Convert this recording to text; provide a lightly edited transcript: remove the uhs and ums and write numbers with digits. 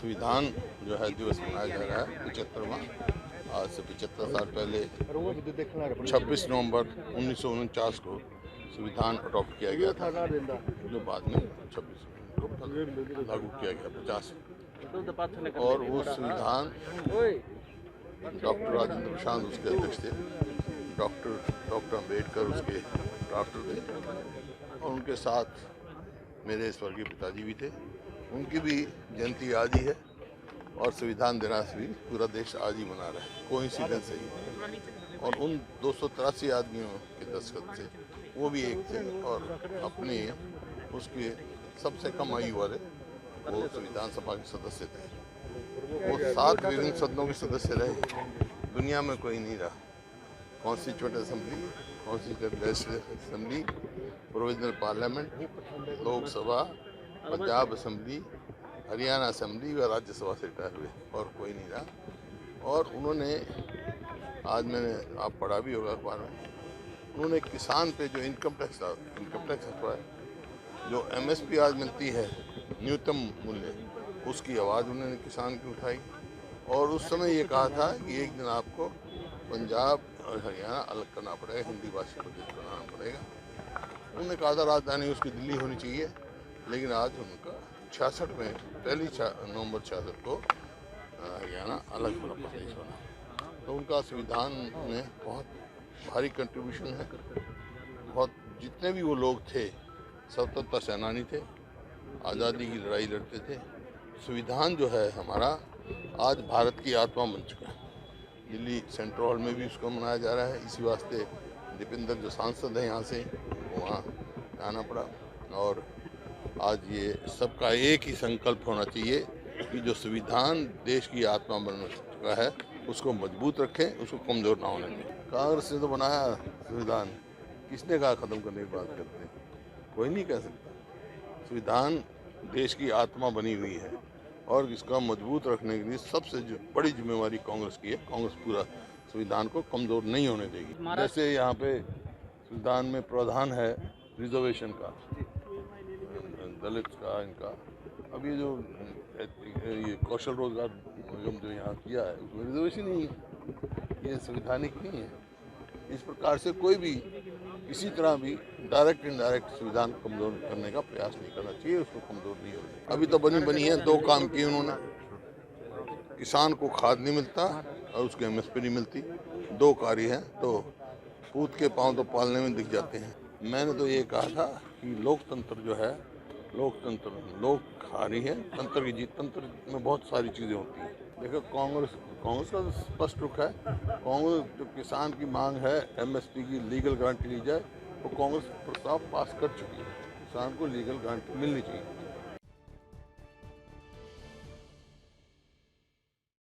संविधान जो है दिवस मनाया जा रहा है 75वां। आज से 75 साल पहले 26 नवंबर 1949 को संविधान अडॉप्ट किया गया था, जो बाद में 26 को लागू किया गया 50। और वो संविधान डॉक्टर राजेंद्र प्रसाद उसके अध्यक्ष थे, डॉक्टर अम्बेडकर उसके ड्राफ्टर थे, और उनके साथ मेरे स्वर्गीय पिताजी भी थे। उनकी भी जयंती आज ही है और संविधान दिवस भी पूरा देश आज ही मना रहा है, कोइंसिडेंस है ही। और उन 283 आदमियों के दस्तखत थे, वो भी एक थे, और अपने उसके सबसे कम आयु वाले वो संविधान सभा के सदस्य थे। वो 7 विभिन्न सदनों के सदस्य रहे, दुनिया में कोई नहीं रहा। Constituent assembly, constituent assembly, provisional parliament, Lok Sabha, Punjab assembly, Haryana assembly व राज्यसभा से रिटायर हुए, और कोई नहीं रहा। और उन्होंने, आज मैंने आप पढ़ा भी होगा अखबार में, उन्होंने किसान पे जो इनकम टैक्स हटवाया, जो MSP आज मिलती है न्यूनतम मूल्य, उसकी आवाज़ उन्होंने किसान की उठाई। और उस समय ये कहा था कि एक दिन आपको पंजाब और हरियाणा अलग करना पड़ेगा, हिंदी भाषी प्रदेश बनाना पड़ेगा। उन्होंने कहा था राजधानी उसकी दिल्ली होनी चाहिए, लेकिन आज उनका 66 में 1 नवंबर 66 को हरियाणा अलग बना, प्रदेश बना। तो उनका संविधान में बहुत भारी कंट्रीब्यूशन है। बहुत जितने भी वो लोग थे स्वतंत्रता सेनानी थे, आज़ादी की लड़ाई लड़ते थे। संविधान जो है हमारा आज भारत की आत्मा बन चुका है। दिल्ली सेंट्रल हॉल में भी उसको मनाया जा रहा है। इसी वास्ते दीपेंद्र जो सांसद हैं यहाँ से, वहाँ आना पड़ा। और आज ये सबका एक ही संकल्प होना चाहिए कि जो संविधान देश की आत्मा बन चुका है उसको मजबूत रखें, उसको कमज़ोर ना होने दें। कांग्रेस ने तो बनाया संविधान, किसने कहा ख़त्म करने की बात करते हैं? कोई नहीं कह सकता। संविधान देश की आत्मा बनी हुई है और इसका मजबूत रखने के लिए सबसे बड़ी जिम्मेवारी कांग्रेस की है। कांग्रेस पूरा संविधान को कमज़ोर नहीं होने देगी। जैसे यहाँ पे संविधान में प्रावधान है रिजर्वेशन का, दलित का, इनका। अब ये कौशल रोजगार निगम जो यहाँ किया है उसमें रिजर्वेशन नहीं है, ये संवैधानिक नहीं है। इस प्रकार से कोई भी किसी तरह भी डायरेक्ट इनडायरेक्ट संविधान को कमज़ोर करने का प्रयास नहीं करना चाहिए, उसको कमज़ोर नहीं होना। अभी तो बनी है, 2 काम किए उन्होंने। किसान को खाद नहीं मिलता और उसके MSP नहीं मिलती, 2 कार्य हैं, तो पूत के पाँव तो पालने में दिख जाते हैं। मैंने तो ये कहा था कि लोकतंत्र जो है, लोग हारी है, तंत्र की जीत। तंत्र में बहुत सारी चीज़ें होती हैं। देखो कांग्रेस का तो स्पष्ट रुख है। कांग्रेस जो किसान की मांग है MSP की लीगल गारंटी ली जाए, वो कांग्रेस प्रस्ताव पास कर चुकी है। किसान को लीगल गारंटी मिलनी चाहिए।